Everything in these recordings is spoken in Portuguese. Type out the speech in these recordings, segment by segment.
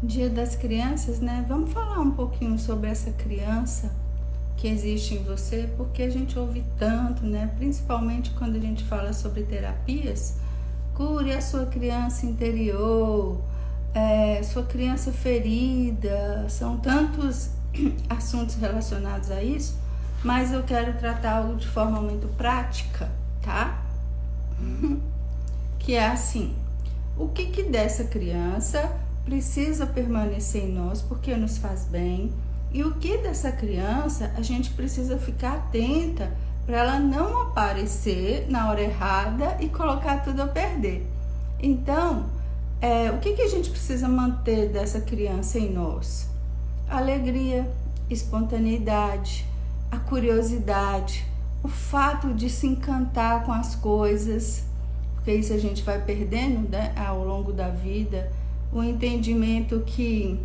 Dia das Crianças, né? Vamos falar um pouquinho sobre essa criança que existe em você, porque a gente ouve tanto, né? Principalmente quando a gente fala sobre terapias. Cure a sua criança interior, sua criança ferida. São tantos assuntos relacionados a isso, mas eu quero tratar algo de forma muito prática, tá? Que é assim: o que dessa criança precisa permanecer em nós porque nos faz bem, e o que dessa criança a gente precisa ficar atenta para ela não aparecer na hora errada e colocar tudo a perder. Então, o que a gente precisa manter dessa criança em nós? A alegria, espontaneidade, a curiosidade, o fato de se encantar com as coisas, porque isso a gente vai perdendo, né, ao longo da vida. O entendimento que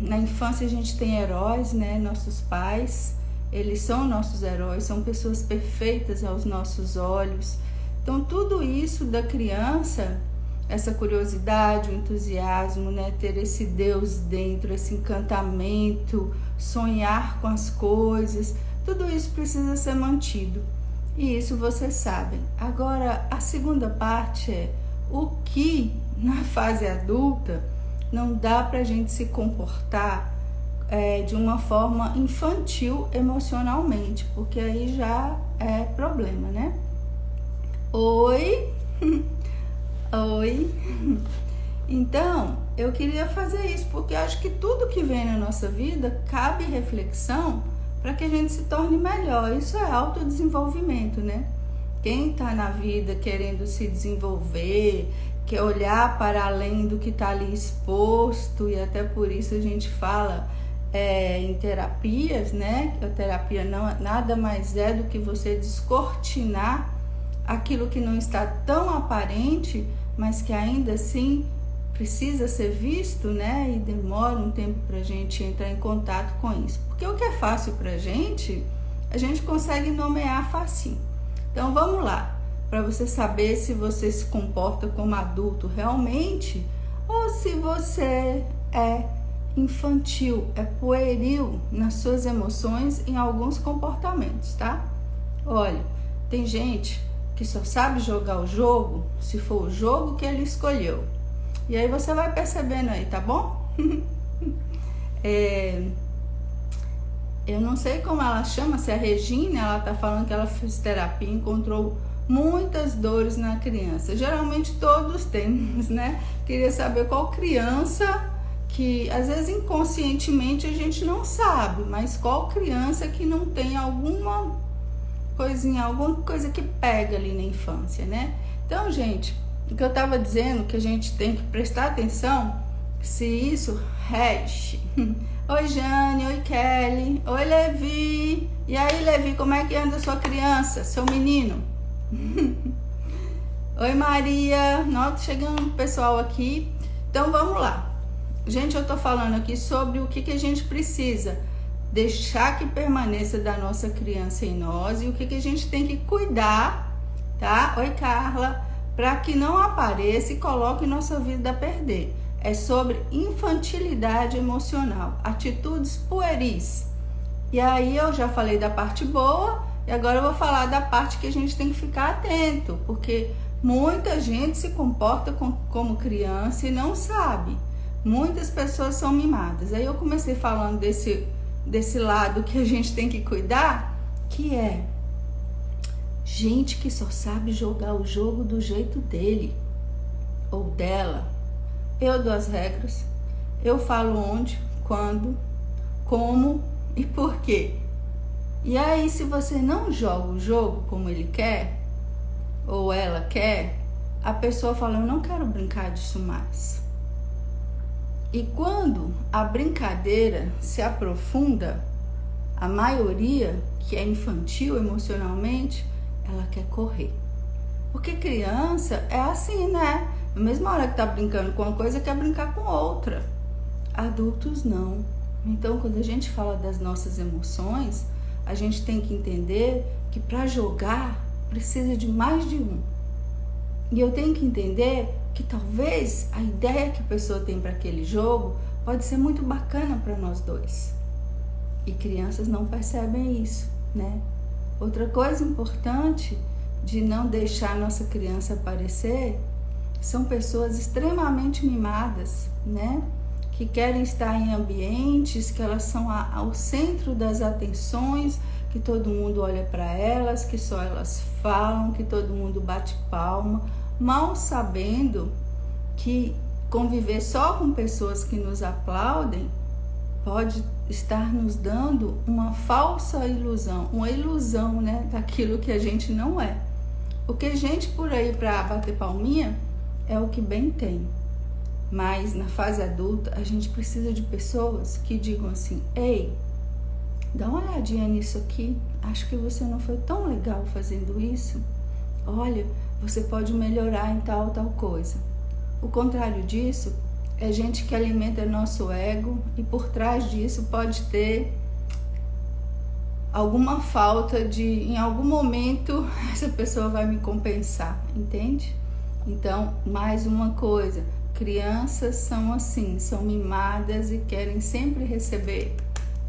na infância a gente tem heróis, né? Nossos pais, eles são nossos heróis, são pessoas perfeitas aos nossos olhos. Então tudo isso da criança, essa curiosidade, o entusiasmo, né? Ter esse Deus dentro, esse encantamento, sonhar com as coisas, tudo isso precisa ser mantido. E isso vocês sabem. Agora, a segunda parte é o que na fase adulta não dá pra gente se comportar de uma forma infantil emocionalmente, porque aí já é problema, né? Oi? Oi? Então, eu queria fazer isso, porque eu acho que tudo que vem na nossa vida cabe reflexão para que a gente se torne melhor. Isso é autodesenvolvimento, né? Quem está na vida querendo se desenvolver, quer olhar para além do que está ali exposto, e até por isso a gente fala em terapias, né? A terapia nada mais é do que você descortinar aquilo que não está tão aparente, mas que ainda assim precisa ser visto, né? E demora um tempo para a gente entrar em contato com isso. Porque o que é fácil para a gente consegue nomear facinho. Então vamos lá, para você saber se você se comporta como adulto realmente ou se você é infantil, é pueril nas suas emoções em alguns comportamentos, tá? Olha, tem gente que só sabe jogar o jogo se for o jogo que ele escolheu. E aí você vai percebendo aí, tá bom? Eu não sei como ela chama, se é a Regina, ela tá falando que ela fez terapia e encontrou muitas dores na criança. Geralmente todos temos, né? Queria saber qual criança que, às vezes inconscientemente a gente não sabe, mas qual criança que não tem alguma coisa que pega ali na infância, né? Então, gente, o que eu tava dizendo, que a gente tem que prestar atenção se isso rege. Oi, Jane, oi, Kelly, oi, Levi. E aí, Levi, como é que anda sua criança, seu menino? Oi, Maria. Nossa, chegando o pessoal aqui. Então, vamos lá. Gente, eu tô falando aqui sobre o que a gente precisa deixar que permaneça da nossa criança em nós e o que a gente tem que cuidar, tá? Oi, Carla, para que não apareça e coloque nossa vida a perder. É sobre infantilidade emocional, atitudes pueris. E aí eu já falei da parte boa e agora eu vou falar da parte que a gente tem que ficar atento, porque muita gente se comporta como criança e não sabe. Muitas pessoas são mimadas. Aí eu comecei falando desse lado que a gente tem que cuidar, que é gente que só sabe jogar o jogo do jeito dele ou dela. Eu dou as regras, eu falo onde, quando, como e por quê. E aí, se você não joga o jogo como ele quer ou ela quer, a pessoa fala: eu não quero brincar disso mais. E quando a brincadeira se aprofunda, a maioria que é infantil emocionalmente, ela quer correr. Porque criança é assim, né? Na mesma hora que tá brincando com uma coisa, quer brincar com outra. Adultos não. Então, quando a gente fala das nossas emoções, a gente tem que entender que para jogar precisa de mais de um. E eu tenho que entender que talvez a ideia que a pessoa tem para aquele jogo pode ser muito bacana para nós dois. E crianças não percebem isso, né? Outra coisa importante de não deixar a nossa criança aparecer são pessoas extremamente mimadas, né? Que querem estar em ambientes que elas são ao centro das atenções, que todo mundo olha para elas, que só elas falam, que todo mundo bate palma, mal sabendo que conviver só com pessoas que nos aplaudem pode estar nos dando uma falsa ilusão, uma ilusão, né, daquilo que a gente não é. Porque gente por aí para bater palminha é o que bem tem. Mas na fase adulta a gente precisa de pessoas que digam assim: ei, dá uma olhadinha nisso aqui, acho que você não foi tão legal fazendo isso. Olha, você pode melhorar em tal coisa. O contrário disso é gente que alimenta nosso ego e por trás disso pode ter alguma falta de, em algum momento, essa pessoa vai me compensar, entende? Então, mais uma coisa, crianças são assim, são mimadas e querem sempre receber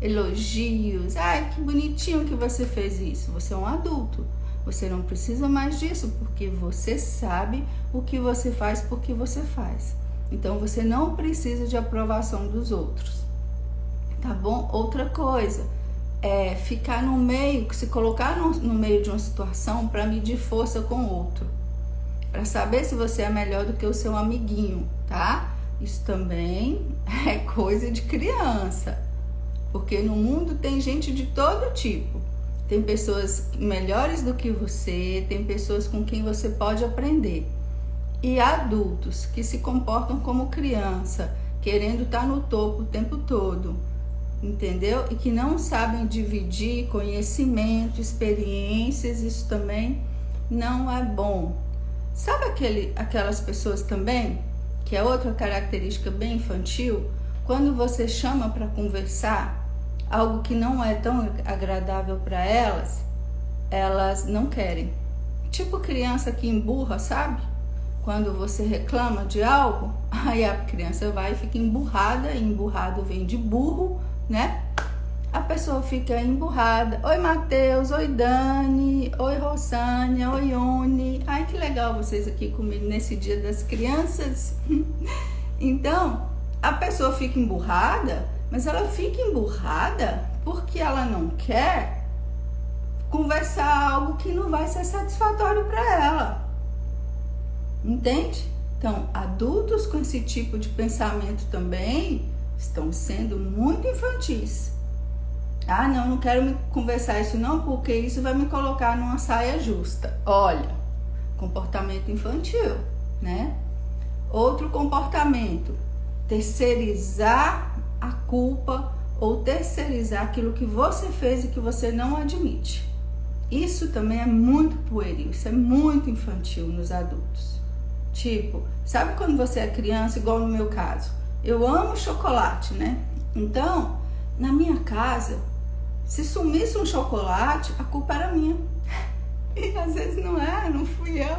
elogios. Ai, que bonitinho que você fez isso. Você é um adulto, você não precisa mais disso, porque você sabe o que você faz, porque você faz. Então, você não precisa de aprovação dos outros, tá bom? Outra coisa é ficar no meio, se colocar no meio de uma situação para medir força com o outro, para saber se você é melhor do que o seu amiguinho, tá? Isso também é coisa de criança, porque no mundo tem gente de todo tipo. Tem pessoas melhores do que você, tem pessoas com quem você pode aprender. E adultos que se comportam como criança, querendo estar no topo o tempo todo, entendeu? E que não sabem dividir conhecimento, experiências, isso também não é bom. Sabe aquelas pessoas também, que é outra característica bem infantil, quando você chama para conversar algo que não é tão agradável para elas não querem. Tipo criança que emburra, sabe? Quando você reclama de algo, aí a criança vai e fica emburrada, e emburrado vem de burro, né? A pessoa fica emburrada. Oi, Matheus, oi, Dani, oi, Rosânia, oi, Oni. Ai, que legal vocês aqui comigo nesse dia das crianças. Então, a pessoa fica emburrada, mas ela fica emburrada porque ela não quer conversar algo que não vai ser satisfatório para ela. Entende? Então, adultos com esse tipo de pensamento também estão sendo muito infantis. Ah, não quero conversar isso não, porque isso vai me colocar numa saia justa. Olha, comportamento infantil, né? Outro comportamento, terceirizar a culpa ou terceirizar aquilo que você fez e que você não admite. Isso também é muito pueril, isso é muito infantil nos adultos. Tipo, sabe quando você é criança, igual no meu caso? Eu amo chocolate, né? Então, na minha casa, se sumisse um chocolate, a culpa era minha. E às vezes não fui eu.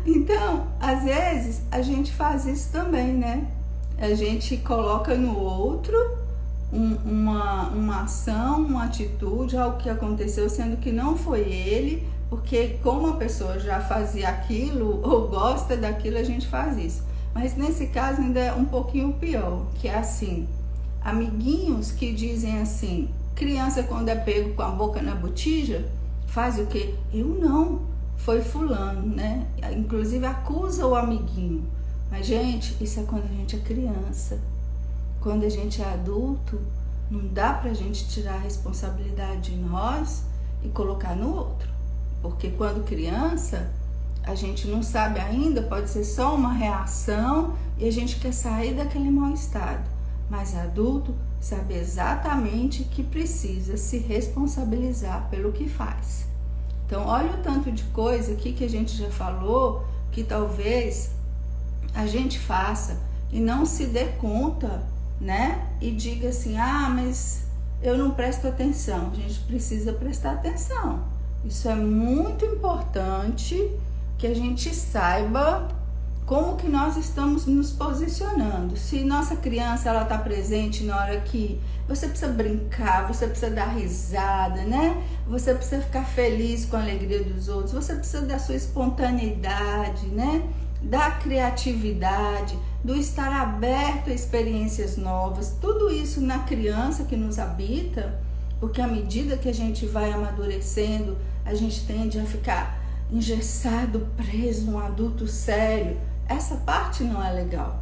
Então, às vezes, a gente faz isso também, né? A gente coloca no outro uma ação, uma atitude, algo que aconteceu, sendo que não foi ele, porque como a pessoa já fazia aquilo ou gosta daquilo, a gente faz isso. Mas nesse caso ainda é um pouquinho pior, que é assim, amiguinhos que dizem assim, criança quando é pego com a boca na botija, faz o quê? Eu não, foi fulano, né? Inclusive acusa o amiguinho. Mas, gente, isso é quando a gente é criança. Quando a gente é adulto, não dá pra gente tirar a responsabilidade de nós e colocar no outro. Porque quando criança, a gente não sabe ainda, pode ser só uma reação e a gente quer sair daquele mau estado. Mas adulto sabe exatamente que precisa se responsabilizar pelo que faz. Então, olha o tanto de coisa aqui que a gente já falou, que talvez a gente faça e não se dê conta, né? E diga assim, ah, mas eu não presto atenção. A gente precisa prestar atenção. Isso é muito importante que a gente saiba como que nós estamos nos posicionando. Se nossa criança ela está presente na hora que você precisa brincar, você precisa dar risada, né? Você precisa ficar feliz com a alegria dos outros, você precisa da sua espontaneidade, né? Da criatividade, do estar aberto a experiências novas. Tudo isso na criança que nos habita, porque à medida que a gente vai amadurecendo, a gente tende a ficar engessado, preso, um adulto sério. Essa parte não é legal.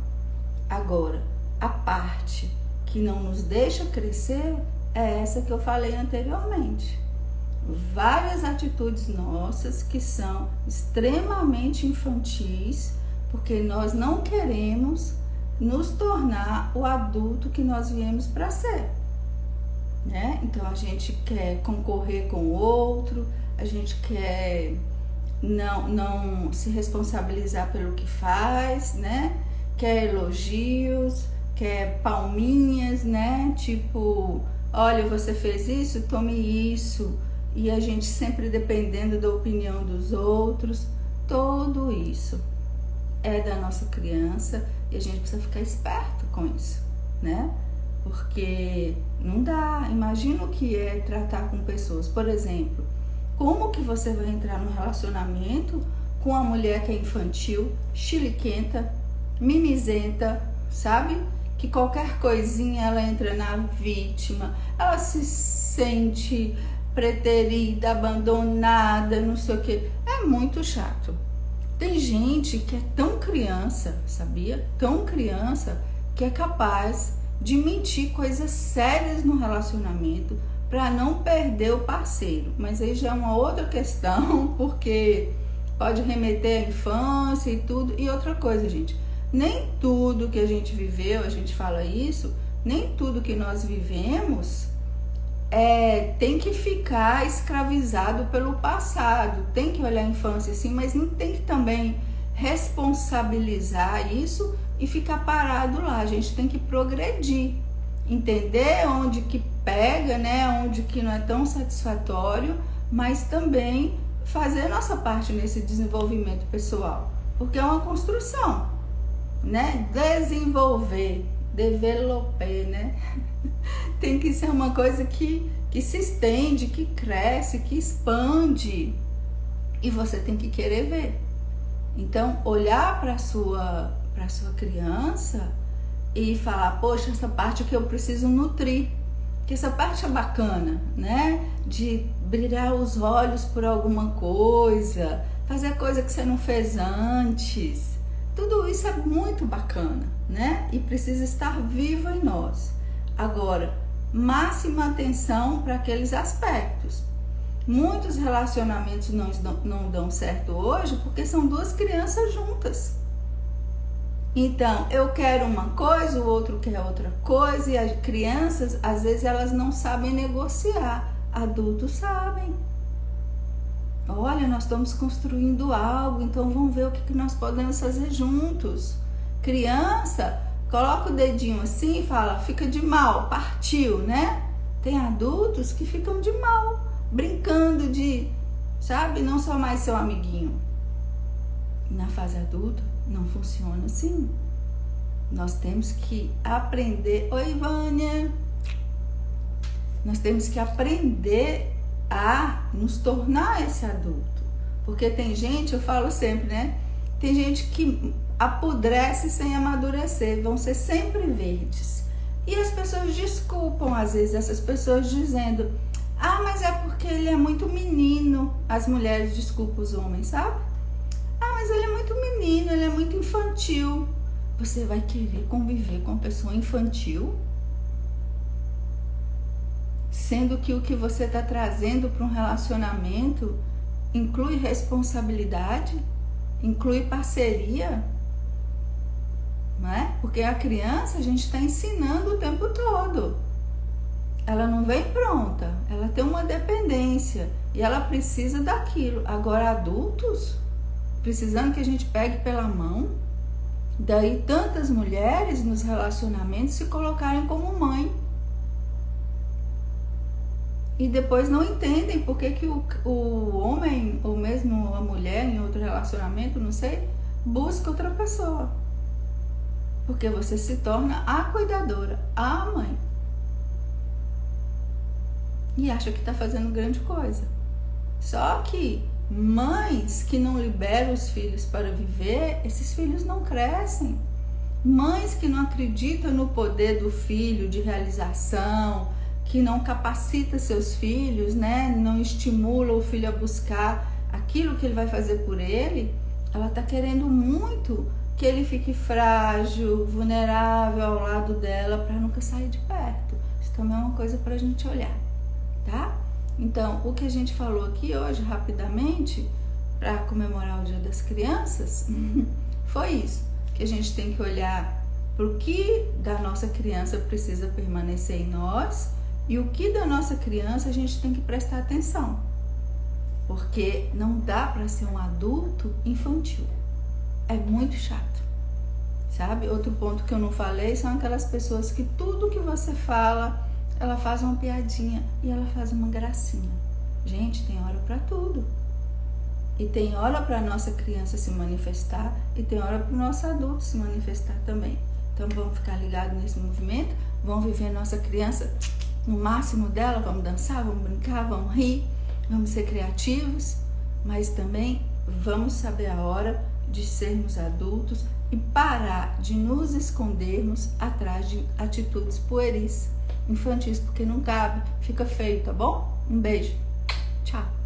Agora, a parte que não nos deixa crescer é essa que eu falei anteriormente. Várias atitudes nossas que são extremamente infantis, porque nós não queremos nos tornar o adulto que nós viemos para ser, né? Então a gente quer concorrer com o outro, a gente quer não se responsabilizar pelo que faz, né? Quer elogios, quer palminhas, né? Tipo, olha, você fez isso, tome isso. E a gente sempre dependendo da opinião dos outros. Tudo isso é da nossa criança e a gente precisa ficar esperto com isso, né? Porque não dá. Imagina o que é tratar com pessoas. Por exemplo, como que você vai entrar num relacionamento com uma mulher que é infantil, chiliquenta, mimizenta, sabe? Que qualquer coisinha ela entra na vítima, ela se sente preterida, abandonada, não sei o que. É muito chato. Tem gente que é tão criança, sabia? Tão criança que é capaz de mentir coisas sérias no relacionamento para não perder o parceiro. Mas aí já é uma outra questão, porque pode remeter à infância e tudo. E outra coisa, gente, nem tudo que a gente viveu, a gente fala isso, nem tudo que nós vivemos tem que ficar escravizado pelo passado. Tem que olhar a infância assim, mas não tem que também responsabilizar isso e ficar parado lá. A gente tem que progredir, entender onde que pega, né? Onde que não é tão satisfatório, mas também fazer nossa parte nesse desenvolvimento pessoal, porque é uma construção, né? Desenvolver, developer, né? Tem que ser uma coisa que se estende, que cresce, que expande, e você tem que querer ver. Então, olhar para sua criança e falar, poxa, essa parte que eu preciso nutrir, que essa parte é bacana, né? De brilhar os olhos por alguma coisa, fazer coisa que você não fez antes. Tudo isso é muito bacana, né? E precisa estar vivo em nós. Agora, máxima atenção para aqueles aspectos. Muitos relacionamentos não dão certo hoje porque são duas crianças juntas. Então, eu quero uma coisa, o outro quer outra coisa, e as crianças, às vezes, elas não sabem negociar. Adultos sabem. Olha, nós estamos construindo algo, então vamos ver o que nós podemos fazer juntos. Criança, coloca o dedinho assim e fala, fica de mal, partiu, né? Tem adultos que ficam de mal, brincando de, sabe, não só mais seu amiguinho. Na fase adulta, não funciona assim. Nós temos que aprender. Oi, Vânia! Nós temos que aprender a nos tornar esse adulto. Porque tem gente, eu falo sempre, né? Tem gente que apodrece sem amadurecer, vão ser sempre verdes. E as pessoas desculpam, às vezes, essas pessoas dizendo, ah, mas é porque ele é muito menino. As mulheres desculpam os homens, sabe? Ah, mas ele é muito menino, ele é muito infantil. Você vai querer conviver com uma pessoa infantil? Sendo que o que você está trazendo para um relacionamento inclui responsabilidade, inclui parceria, não é? Porque a criança a gente está ensinando o tempo todo. Ela não vem pronta, ela tem uma dependência e ela precisa daquilo. Agora, adultos, precisando que a gente pegue pela mão, daí tantas mulheres nos relacionamentos se colocarem como mãe. E depois não entendem por que o homem, ou mesmo a mulher em outro relacionamento, não sei, busca outra pessoa. Porque você se torna a cuidadora, a mãe. E acha que está fazendo grande coisa. Só que mães que não liberam os filhos para viver, esses filhos não crescem. Mães que não acreditam no poder do filho de realização, que não capacita seus filhos, né? Não estimula o filho a buscar aquilo que ele vai fazer por ele, ela está querendo muito que ele fique frágil, vulnerável ao lado dela para nunca sair de perto. Isso também é uma coisa para a gente olhar, tá? Então, o que a gente falou aqui hoje, rapidamente, para comemorar o Dia das Crianças, foi isso, que a gente tem que olhar para o que da nossa criança precisa permanecer em nós e o que da nossa criança a gente tem que prestar atenção. Porque não dá para ser um adulto infantil. É muito chato, sabe? Outro ponto que eu não falei são aquelas pessoas que tudo que você fala, ela faz uma piadinha e ela faz uma gracinha. Gente, tem hora para tudo. E tem hora para nossa criança se manifestar e tem hora para o nosso adulto se manifestar também. Então vamos ficar ligados nesse movimento, vamos viver nossa criança no máximo dela, vamos dançar, vamos brincar, vamos rir, vamos ser criativos, mas também vamos saber a hora de sermos adultos e parar de nos escondermos atrás de atitudes pueris, infantis, porque não cabe, fica feio, tá bom? Um beijo, tchau!